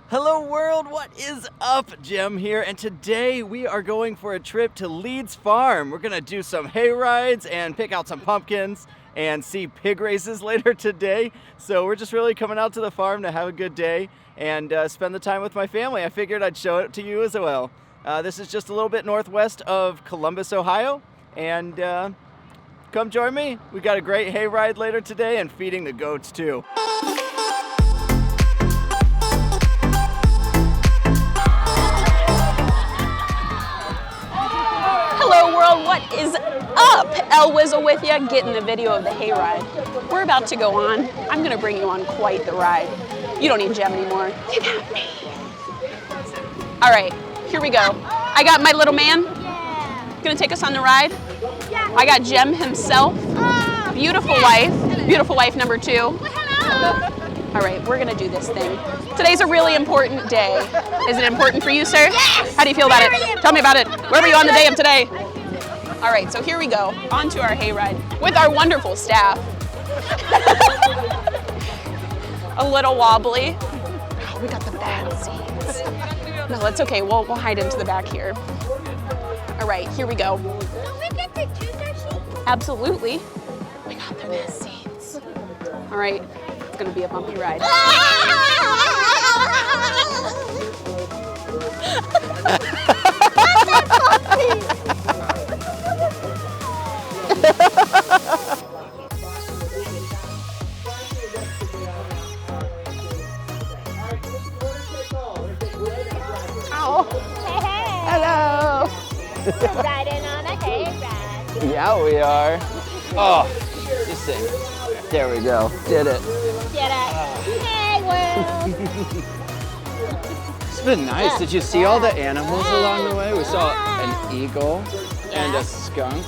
Hello world, what is up? Jem here, and today we are going for a trip to Leeds Farm. We're gonna do some hay rides and pick out some pumpkins and see pig races later today. So we're just really coming out to the farm to have a good day and spend the time with my family. I figured I'd show it to you as well. This is just a little bit northwest of Columbus, Ohio, and come join me. We got a great hay ride later today and feeding the goats too. Hello world, what is up? El Wizzle with you, getting the video of the hayride. We're about to go on. I'm gonna bring you on quite the ride. You don't need Jem anymore. You got me. All right, here we go. I got my little man. Gonna take us on the ride. I got Jem himself. Beautiful wife number 2. All right, we're gonna do this thing. Today's a really important day. Is it important for you, sir? Yes! How do you feel about it? Very Tell me about it. Where were you on the day of today? All right, so here we go, on to our hayride with our wonderful staff. A little wobbly. Oh, we got the bad seats. No, that's okay, we'll hide into the back here. All right, here we go. Don't we get to choose our seat? Absolutely. We got the best seats. All right, it's gonna be a bumpy ride. Hello! We're riding on a hayride. Yeah, we are. Oh, just sing. There we go. Did it. Get it? Hey, world. It's been nice. Did you see all the animals along the way? We saw an eagle and a skunk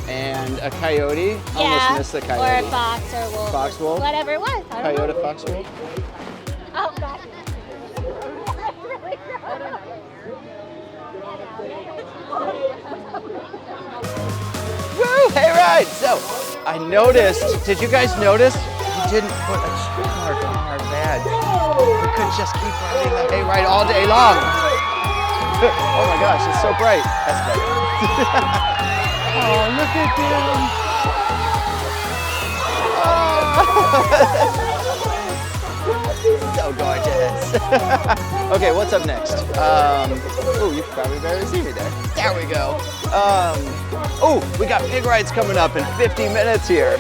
and a coyote. Almost missed the coyote. Or a fox or wolf. Fox wolf? Whatever it was. I don't Coyote, know. fox wolf. Oh, God. Woo! Hayride! So, I noticed, did you guys notice? We didn't put a check mark on our badge. We could just keep riding the hayride all day long. Oh my gosh, it's so bright. That's better. Oh, look at them. So gorgeous. Okay, what's up next? Oh, you probably barely see me there. There we go. Oh, we got pig rides coming up in 50 minutes here.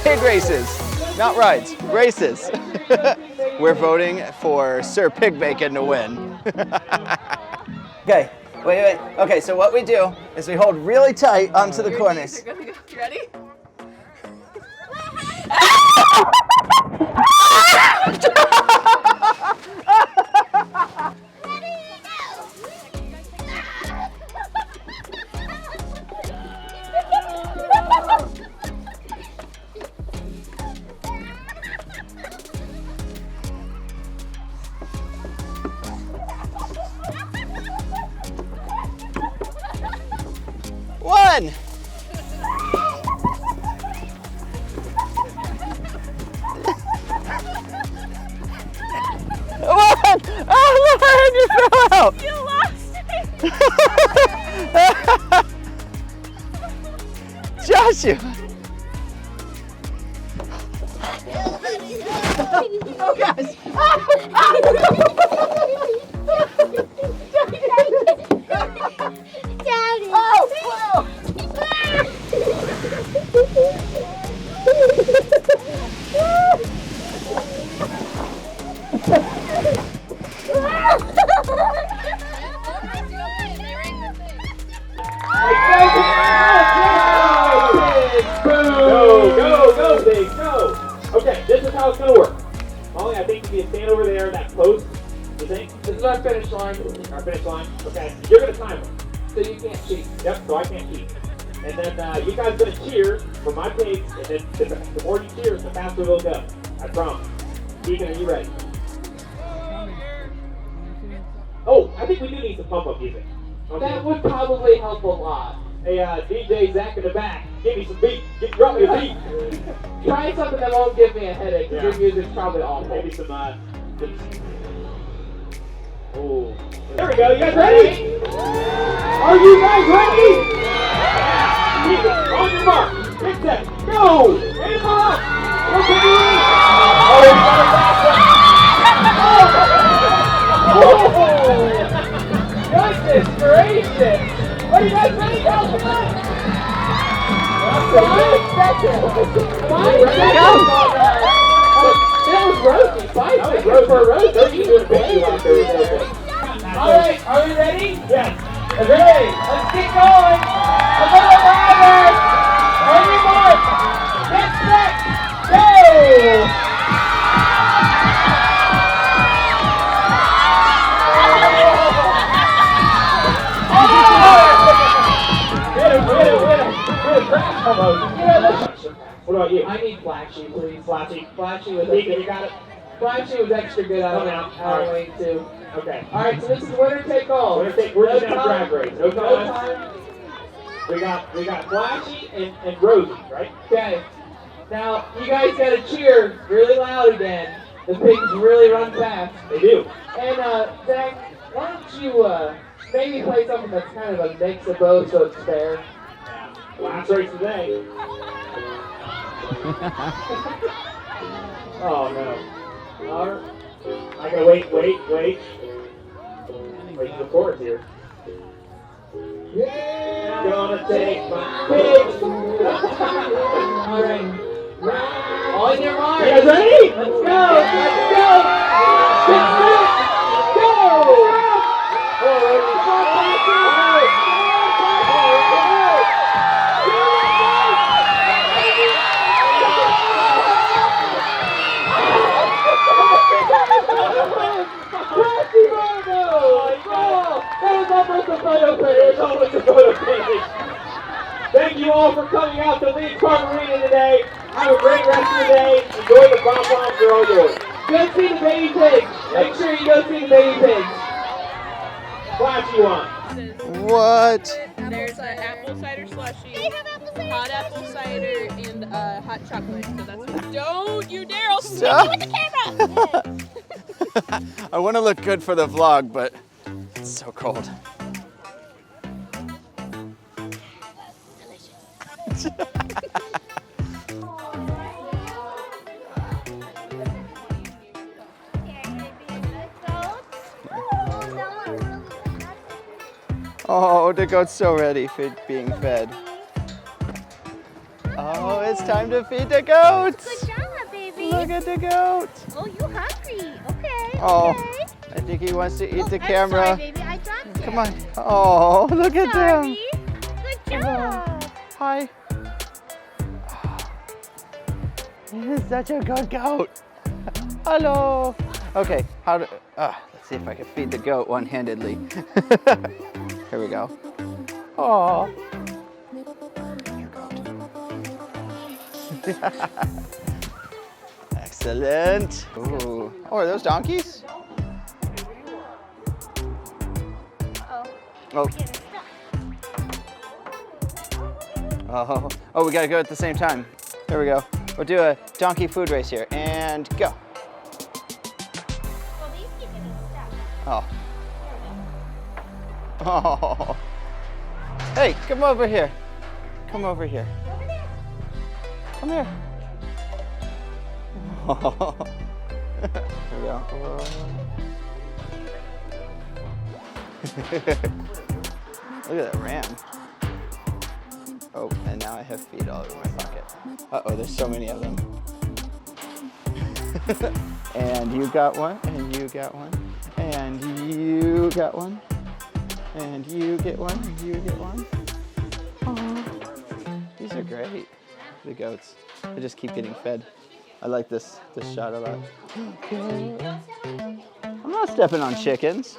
Pig races, not rides, races. We're voting for Sir Pig Bacon to win. Okay, wait. Okay, so what we do is we hold really tight onto the corners. You ready? One. One. Oh, Lauren, you fell out. You lost it. Joshua. Oh gosh. Daddy. Oh, Go, pig, go! Okay, this is how it's gonna work. Molly, I think you can stand over there, that post. You think? This is our finish line. Our finish line. Okay, you're gonna time it. So you can't cheat. Yep, so I can't cheat. And then you guys gonna cheer for my pigs, and then the more you cheer, the faster they'll go. I promise. Keegan, are you ready? Oh, I think we do need some pump-up music. That would probably help a lot. Hey, DJ Zach in the back, give me some beat. Drop me a beat. Try something that won't give me a headache. Yeah. Your music's probably awful. Maybe some Oh. There we go. You guys ready? Are you guys ready? Keep it. On your mark. Get set. Go. And up. Okay. Oh, it's got a fast one. Oh. Goodness gracious. Are you guys ready? Go. Come on. 5 seconds. 5 seconds. That was Rosie. 5 seconds for Rosie. Rosie doing a baby walk there. Alright, are we ready? Yes. Ready. Let's get going. A little louder. On your mark. Get set. Go. What about you? I need flat sheet, please. Flat sheet was extra. You got it. Flat sheet was extra good out of lane too. Okay. All right. So this is winner take all. Winner take. We're just down drag race. No time. We got Flashy and Rosie, right? Okay. Now you guys gotta cheer really loud again. The pigs really run fast. They do. And Zach, why don't you maybe play something that's kind of a mix of both, so it's fair. Last race today. Oh no. I gotta wait for the chorus here. Yeah. Gonna take my pigs. Alright. On your mark. You guys ready? Let's go. Let's go. Let's go. Thank you all for coming out to Leeds Farm Arena today. Have a great rest of the day. Enjoy the pom-poms, they're all yours. Go see the baby pigs. Make sure you go see the baby pigs. Flashy one. What? There's an apple cider slushie, hot apple cider, and hot chocolate. So that's what. Don't you dare! I'll smack you with the camera! I want to look good for the vlog, but it's so cold. Oh, the goat's so ready for being fed. Oh, it's time to feed the goats. Good job, baby. Look at the goat. Oh, you hungry? Okay. Oh, Okay. I think he wants to eat the I'm camera. sorry, baby. I dropped it. Come on. Oh, look at them. Sorry. Good job. Hi. This is such a good goat. Hello. Okay, let's see if I can feed the goat one-handedly. Here we go. Oh. Excellent. Ooh. Oh, are those donkeys? Oh. Oh, we gotta go at the same time. There we go. We'll do a donkey food race here, and go. Well, these keep getting stuck. Oh. Oh. Hey, come over here. Come over here. Over there. Come here. Oh. There we go. Look at that ram. Oh, and now I have feed all over my pocket. Uh-oh, there's so many of them. And you got one, and you got one, and you got one, and you get one, and you get one. Aww. These are great, the goats. They just keep getting fed. I like this shot a lot. I'm not stepping on chickens.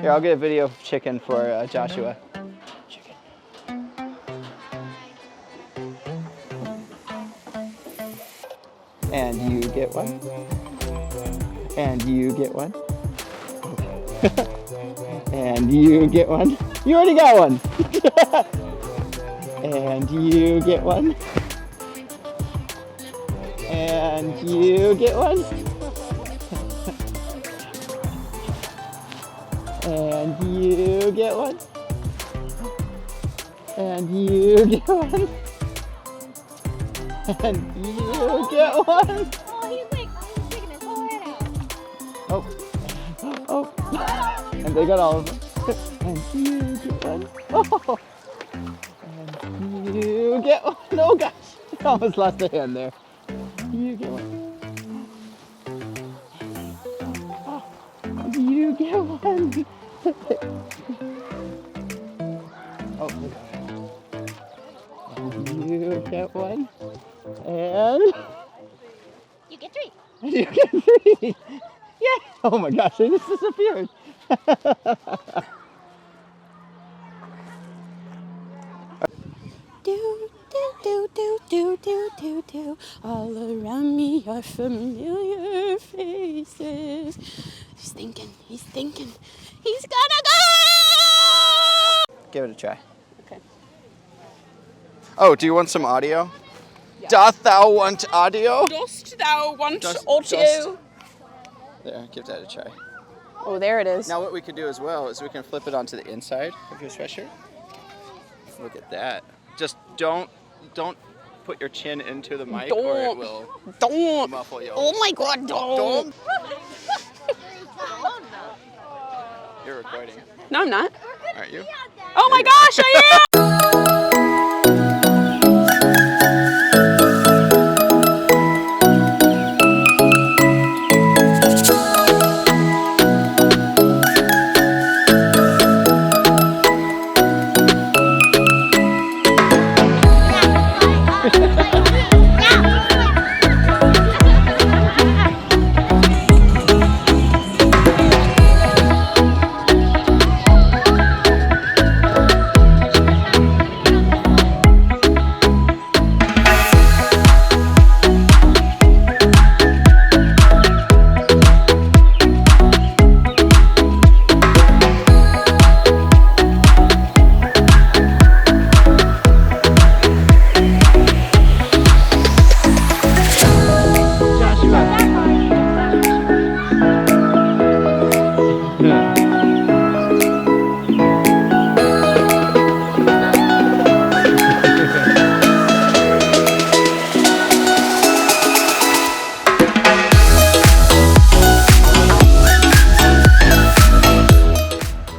Here, I'll get a video of chicken for Joshua. Chicken. And you get one. And you get one. And you get one. You already got one. And you get one. And you get one. And you get one. And you get one. And you get one. Oh, he's like, he's sticking his whole head out. Oh. And they got all of them. And you get one. Oh. And you get one. Oh gosh. I almost lost a hand there. You get one. You get one. Oh, you get one. And You get 3. you get 3. Yeah. Oh my gosh, they just disappeared. Do. All around me are familiar faces. He's thinking. He's gonna go! Give it a try. Okay. Oh, do you want some audio? Yeah. Doth thou want audio? Dost thou want Dost- audio? There, give that a try. Oh, there it is. Now what we could do as well is we can flip it onto the inside of your sweatshirt. Look at that. Just don't put your chin into the mic or it will Don't. muffle you. Oh my God, don't. You're recording, No, I'm not. aren't you? Oh my gosh, I am!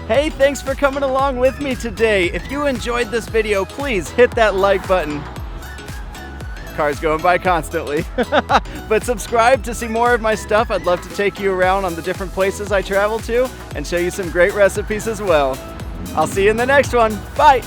Hey, thanks for coming along with me today. If you enjoyed this video, please hit that like button. Cars going by constantly. But subscribe to see more of my stuff. I'd love to take you around on the different places I travel to and show you some great recipes as well. I'll see you in the next one. Bye.